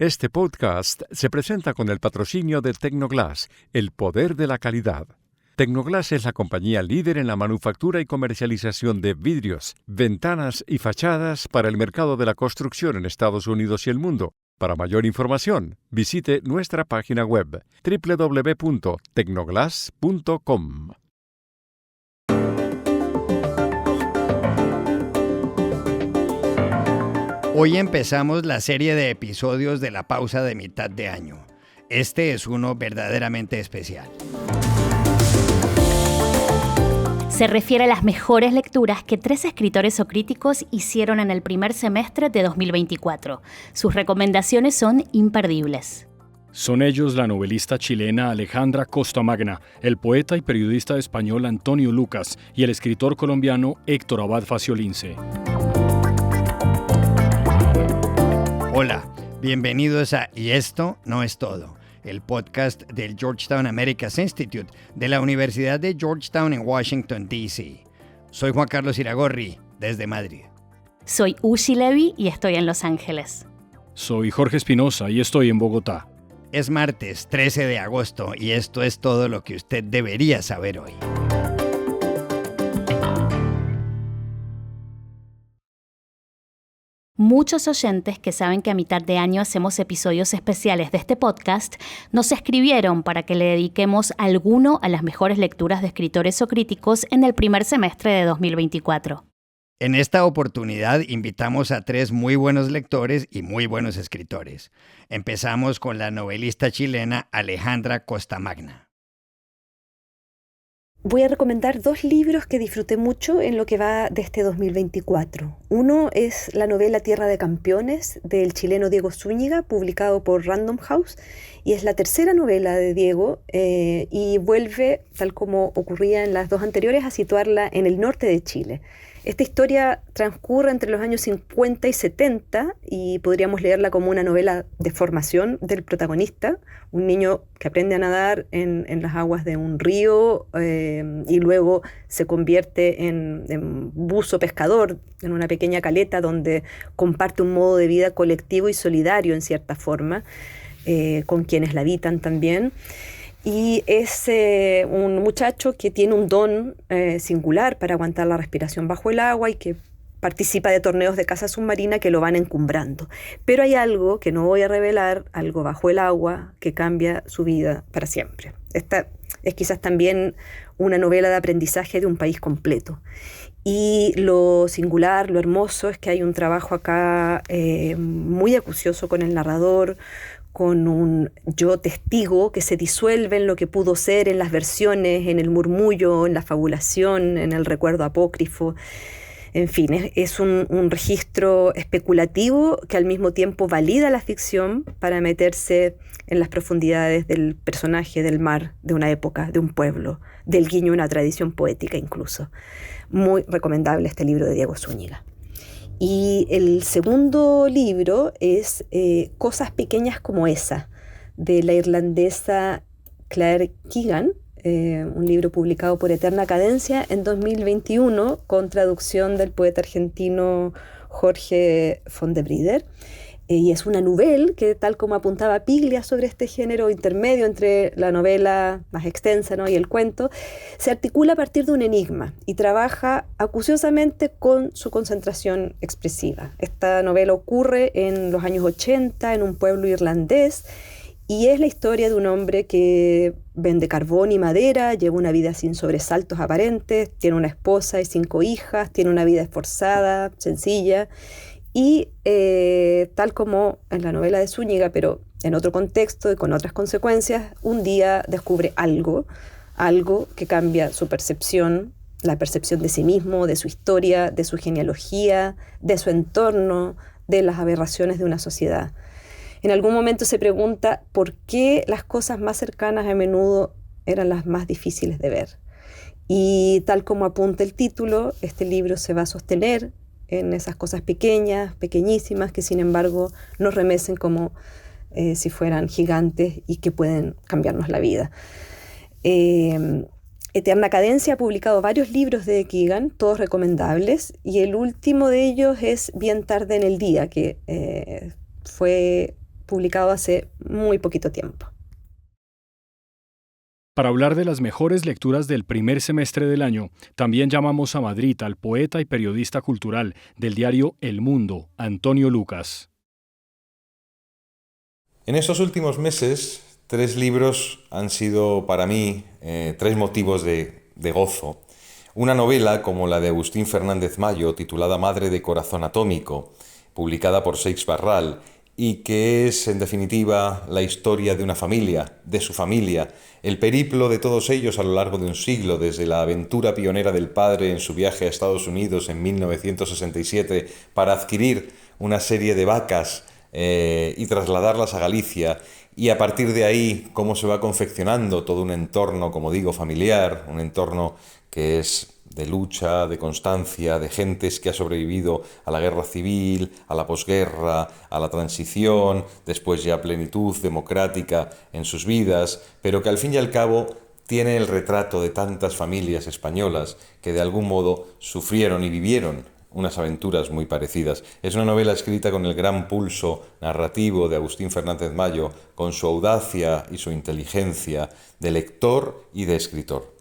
Este podcast se presenta con el patrocinio de Tecnoglass, el poder de la calidad. Tecnoglass es la compañía líder en la manufactura y comercialización de vidrios, ventanas y fachadas para el mercado de la construcción en Estados Unidos y el mundo. Para mayor información, visite nuestra página web www.tecnoglass.com. Hoy empezamos la serie de episodios de la pausa de mitad de año. Este es uno verdaderamente especial. Se refiere a las mejores lecturas que 3 escritores o críticos hicieron en el primer semestre de 2024. Sus recomendaciones son imperdibles. Son ellos la novelista chilena Alejandra Costamagna, el poeta y periodista español Antonio Lucas y el escritor colombiano Héctor Abad Faciolince. Hola, bienvenidos a Y esto no es todo, el podcast del Georgetown Americas Institute de la Universidad de Georgetown en Washington, D.C. Soy Juan Carlos Iragorri, desde Madrid. Soy Ushi Levy y estoy en Los Ángeles. Soy Jorge Espinosa y estoy en Bogotá. Es martes 13 de agosto y esto es todo lo que usted debería saber hoy. Muchos oyentes que saben que a mitad de año hacemos episodios especiales de este podcast nos escribieron para que le dediquemos alguno a las mejores lecturas de escritores o críticos en el primer semestre de 2024. En esta oportunidad invitamos a 3 muy buenos lectores y muy buenos escritores. Empezamos con la novelista chilena Alejandra Costamagna. Voy a recomendar 2 libros que disfruté mucho en lo que va de este 2024. Uno es la novela Tierra de Campeones del chileno Diego Zúñiga, publicado por Random House, y es la tercera novela de Diego y vuelve, tal como ocurría en las 2 anteriores, a situarla en el norte de Chile. Esta historia transcurre entre los años 50 y 70 y podríamos leerla como una novela de formación del protagonista, un niño que aprende a nadar en las aguas de un río y luego se convierte en buzo pescador en una pequeña caleta donde comparte un modo de vida colectivo y solidario en cierta forma con quienes la habitan también. Y es un muchacho que tiene un don singular para aguantar la respiración bajo el agua y que participa de torneos de caza submarina que lo van encumbrando. Pero hay algo que no voy a revelar, algo bajo el agua que cambia su vida para siempre. Esta es quizás también una novela de aprendizaje de un país completo. Y lo singular, lo hermoso es que hay un trabajo acá muy acucioso con el narrador, con un yo testigo que se disuelve en lo que pudo ser, en las versiones, en el murmullo, en la fabulación, en el recuerdo apócrifo. En fin, es un registro especulativo que al mismo tiempo valida la ficción para meterse en las profundidades del personaje, del mar, de una época, de un pueblo, del guiño a una tradición poética incluso. Muy recomendable este libro de Diego Zúñiga. Y el segundo libro es Cosas pequeñas como esa, de la irlandesa Claire Keegan, un libro publicado por Eterna Cadencia en 2021 con traducción del poeta argentino Jorge Fondebrider. Y es una novela que, tal como apuntaba Piglia sobre este género intermedio entre la novela más extensa, ¿no?, y el cuento, se articula a partir de un enigma y trabaja acuciosamente con su concentración expresiva. Esta novela ocurre en los años 80 en un pueblo irlandés y es la historia de un hombre que vende carbón y madera, lleva una vida sin sobresaltos aparentes, tiene una esposa y 5 hijas, tiene una vida esforzada, sencilla. Y tal como en la novela de Zúñiga, pero en otro contexto y con otras consecuencias, un día descubre algo que cambia su percepción, la percepción de sí mismo, de su historia, de su genealogía, de su entorno, de las aberraciones de una sociedad. En algún momento se pregunta por qué las cosas más cercanas a menudo eran las más difíciles de ver. Y tal como apunta el título, este libro se va a sostener en esas cosas pequeñas, pequeñísimas, que sin embargo nos remecen como si fueran gigantes y que pueden cambiarnos la vida. Eterna Cadencia ha publicado varios libros de Keegan, todos recomendables, y el último de ellos es Bien tarde en el día, que fue publicado hace muy poquito tiempo. Para hablar de las mejores lecturas del primer semestre del año, también llamamos a Madrid al poeta y periodista cultural del diario El Mundo, Antonio Lucas. En estos últimos meses, 3 libros han sido para mí 3 motivos de gozo. Una novela como la de Agustín Fernández Mayo, titulada Madre de Corazón Atómico, publicada por Seix Barral, y que es, en definitiva, la historia de una familia, de su familia, el periplo de todos ellos a lo largo de un siglo, desde la aventura pionera del padre en su viaje a Estados Unidos en 1967 para adquirir una serie de vacas y trasladarlas a Galicia, y a partir de ahí cómo se va confeccionando todo un entorno, como digo, familiar, un entorno que es de lucha, de constancia, de gentes que ha sobrevivido a la guerra civil, a la posguerra, a la transición, después ya plenitud democrática en sus vidas, pero que al fin y al cabo tiene el retrato de tantas familias españolas que de algún modo sufrieron y vivieron unas aventuras muy parecidas. Es una novela escrita con el gran pulso narrativo de Agustín Fernández Mayo, con su audacia y su inteligencia de lector y de escritor.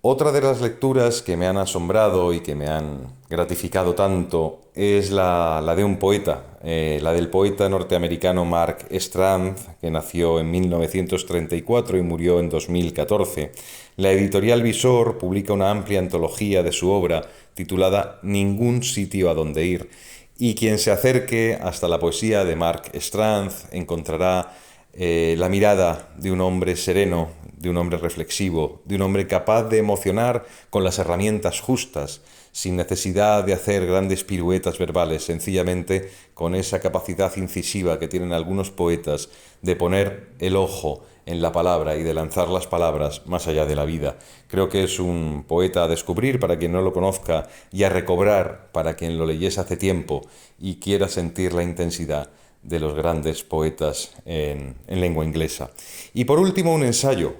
Otra de las lecturas que me han asombrado y que me han gratificado tanto es la de un poeta, la del poeta norteamericano Mark Strand, que nació en 1934 y murió en 2014. La editorial Visor publica una amplia antología de su obra titulada Ningún sitio a donde ir, y quien se acerque hasta la poesía de Mark Strand encontrará la mirada de un hombre sereno, de un hombre reflexivo, de un hombre capaz de emocionar con las herramientas justas, sin necesidad de hacer grandes piruetas verbales, sencillamente con esa capacidad incisiva que tienen algunos poetas de poner el ojo en la palabra y de lanzar las palabras más allá de la vida. Creo que es un poeta a descubrir para quien no lo conozca y a recobrar para quien lo leyese hace tiempo y quiera sentir la intensidad de los grandes poetas en lengua inglesa. Y por último, un ensayo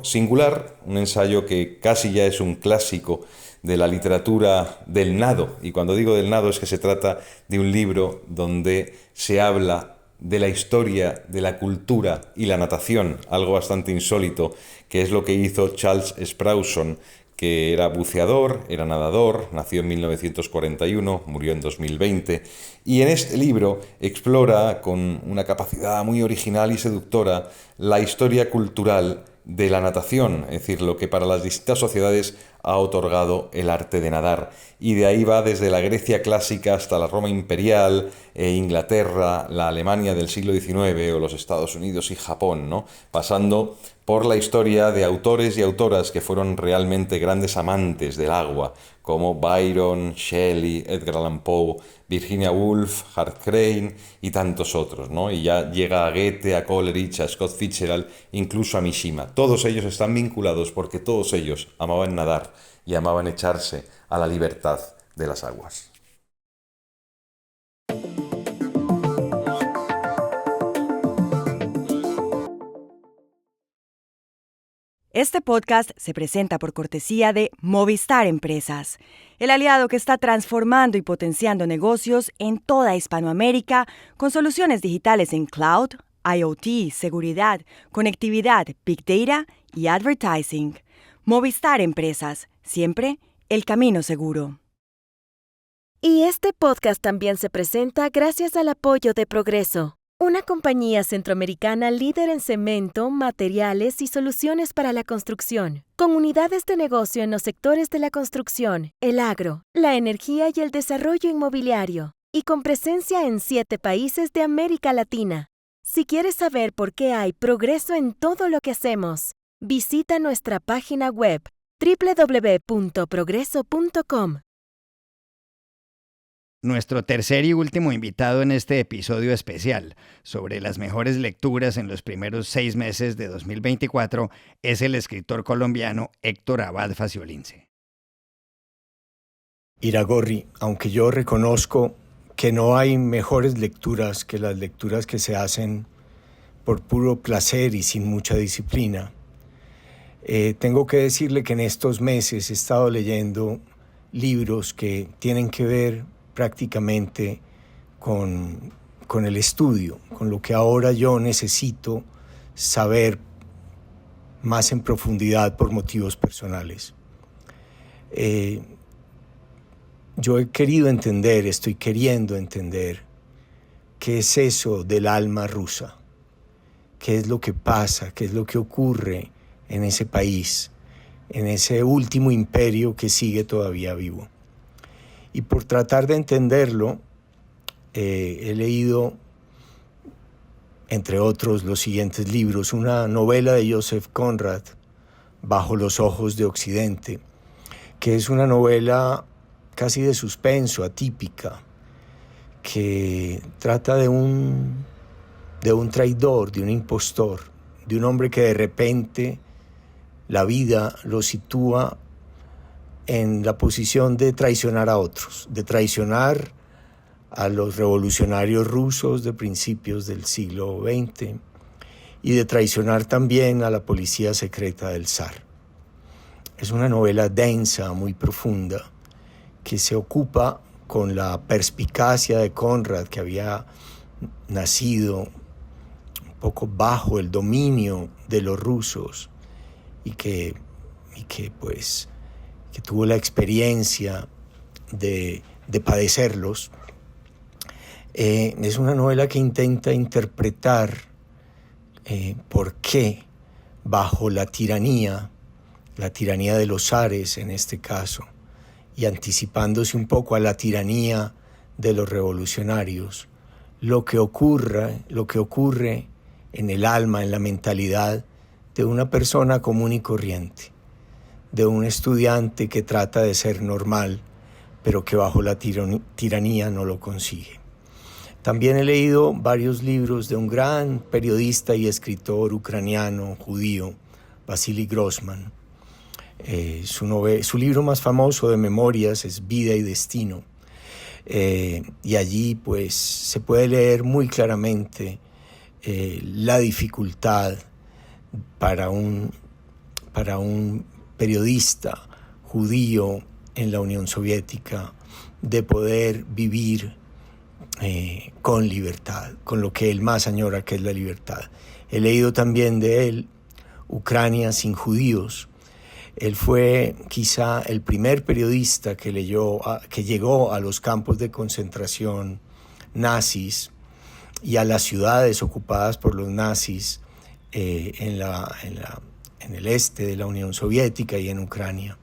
singular, un ensayo que casi ya es un clásico de la literatura del nado. Y cuando digo del nado es que se trata de un libro donde se habla de la historia, de la cultura y la natación, algo bastante insólito, que es lo que hizo Charles Sprawson, que era buceador, era nadador, nació en 1941, murió en 2020, y en este libro explora con una capacidad muy original y seductora la historia cultural de la natación, es decir, lo que para las distintas sociedades ha otorgado el arte de nadar. Y de ahí va desde la Grecia clásica hasta la Roma imperial, Inglaterra, la Alemania del siglo XIX o los Estados Unidos y Japón, ¿no? Pasando por la historia de autores y autoras que fueron realmente grandes amantes del agua, como Byron, Shelley, Edgar Allan Poe, Virginia Woolf, Hart Crane y tantos otros, ¿no? Y ya llega a Goethe, a Coleridge, a Scott Fitzgerald, incluso a Mishima. Todos ellos están vinculados porque todos ellos amaban nadar y amaban echarse a la libertad de las aguas. Este podcast se presenta por cortesía de Movistar Empresas, el aliado que está transformando y potenciando negocios en toda Hispanoamérica con soluciones digitales en cloud, IoT, seguridad, conectividad, Big Data y advertising. Movistar Empresas, siempre el camino seguro. Y este podcast también se presenta gracias al apoyo de Progreso, una compañía centroamericana líder en cemento, materiales y soluciones para la construcción, con unidades de negocio en los sectores de la construcción, el agro, la energía y el desarrollo inmobiliario, y con presencia en 7 países de América Latina. Si quieres saber por qué hay progreso en todo lo que hacemos, visita nuestra página web www.progreso.com. Nuestro tercer y último invitado en este episodio especial sobre las mejores lecturas en los primeros 6 meses de 2024 es el escritor colombiano Héctor Abad Faciolince. Iragorri, aunque yo reconozco que no hay mejores lecturas que las lecturas que se hacen por puro placer y sin mucha disciplina, tengo que decirle que en estos meses he estado leyendo libros que tienen que ver prácticamente con con el estudio, con lo que ahora yo necesito saber más en profundidad por motivos personales. Yo estoy queriendo entender qué es eso del alma rusa, qué es lo que pasa, qué es lo que ocurre en ese país, en ese último imperio que sigue todavía vivo. Y por tratar de entenderlo, he leído, entre otros, los siguientes libros. Una novela de Joseph Conrad, Bajo los ojos de Occidente, que es una novela casi de suspenso, atípica, que trata de un traidor, de un impostor, de un hombre que de repente la vida lo sitúa en la posición de traicionar a otros, de traicionar a los revolucionarios rusos de principios del siglo XX y de traicionar también a la policía secreta del zar. Es una novela densa, muy profunda, que se ocupa con la perspicacia de Conrad, que había nacido un poco bajo el dominio de los rusos y que tuvo la experiencia de padecerlos. Es una novela que intenta interpretar por qué bajo la tiranía de los zares en este caso, y anticipándose un poco a la tiranía de los revolucionarios, lo que ocurre en el alma, en la mentalidad de una persona común y corriente, de un estudiante que trata de ser normal, pero que bajo la tiranía no lo consigue. También he leído varios libros de un gran periodista y escritor ucraniano, judío, Vasily Grossman. Su libro más famoso de memorias es Vida y Destino. Y allí pues se puede leer muy claramente la dificultad para un periodista judío en la Unión Soviética de poder vivir con libertad, con lo que él más añora, que es la libertad. He leído también de él Ucrania sin judíos. Él fue quizá el primer periodista que llegó a los campos de concentración nazis y a las ciudades ocupadas por los nazis en el este de la Unión Soviética y en Ucrania.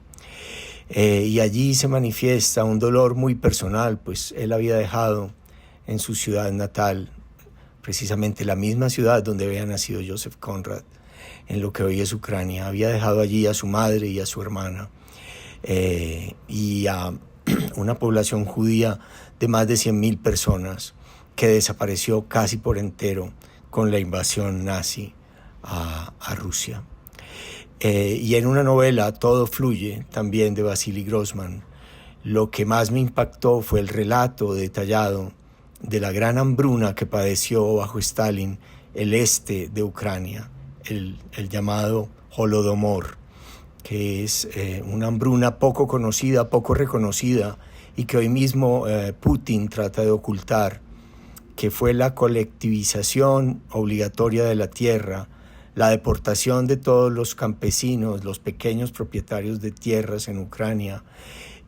Y allí se manifiesta un dolor muy personal, pues él había dejado en su ciudad natal, precisamente la misma ciudad donde había nacido Joseph Conrad, en lo que hoy es Ucrania. Había dejado allí a su madre y a su hermana y a una población judía de más de 100.000 personas que desapareció casi por entero con la invasión nazi a Rusia. Y en una novela, Todo fluye, también de Vasily Grossman, lo que más me impactó fue el relato detallado de la gran hambruna que padeció bajo Stalin el este de Ucrania, el llamado Holodomor, que es una hambruna poco conocida, poco reconocida, y que hoy mismo Putin trata de ocultar, que fue la colectivización obligatoria de la tierra, la deportación de todos los campesinos, los pequeños propietarios de tierras en Ucrania,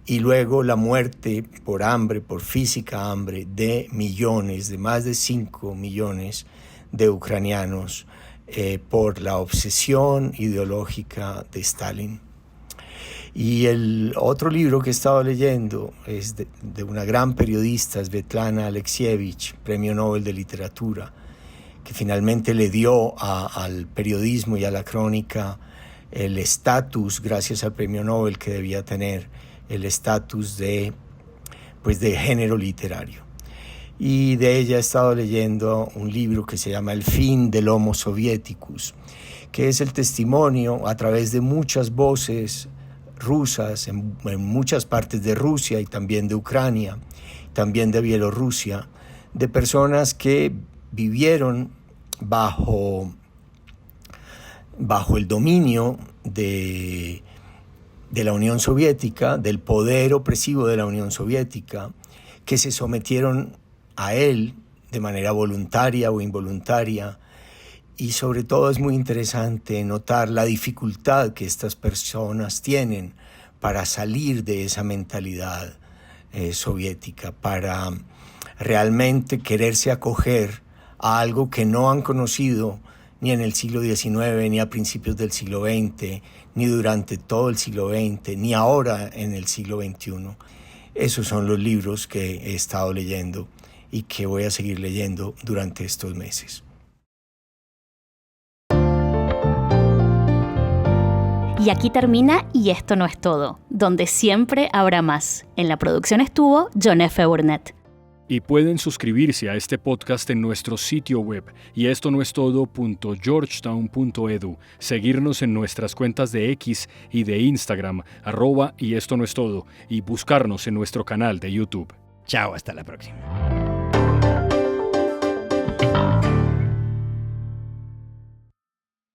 y luego la muerte por hambre, por física hambre, de millones, de más de 5 millones de ucranianos, por la obsesión ideológica de Stalin. Y el otro libro que he estado leyendo es de una gran periodista, Svetlana Alexievich, Premio Nobel de Literatura, que finalmente le dio al periodismo y a la crónica el estatus, gracias al Premio Nobel, que debía tener, el estatus de género literario. Y de ella he estado leyendo un libro que se llama El fin del Homo Sovieticus, que es el testimonio a través de muchas voces rusas en muchas partes de Rusia y también de Ucrania, también de Bielorrusia, de personas que vivieron bajo el dominio de la Unión Soviética, del poder opresivo de la Unión Soviética, que se sometieron a él de manera voluntaria o involuntaria. Y sobre todo es muy interesante notar la dificultad que estas personas tienen para salir de esa mentalidad soviética, para realmente quererse acoger a algo que no han conocido ni en el siglo XIX, ni a principios del siglo XX, ni durante todo el siglo XX, ni ahora en el siglo XXI. Esos son los libros que he estado leyendo y que voy a seguir leyendo durante estos meses. Y aquí termina Y esto no es todo, donde siempre habrá más. En la producción estuvo John F. Burnett. Y pueden suscribirse a este podcast en nuestro sitio web yestonoestodo.georgetown.edu, seguirnos en nuestras cuentas de X y de Instagram, @yestonoestodo, y buscarnos en nuestro canal de YouTube. Chao, hasta la próxima.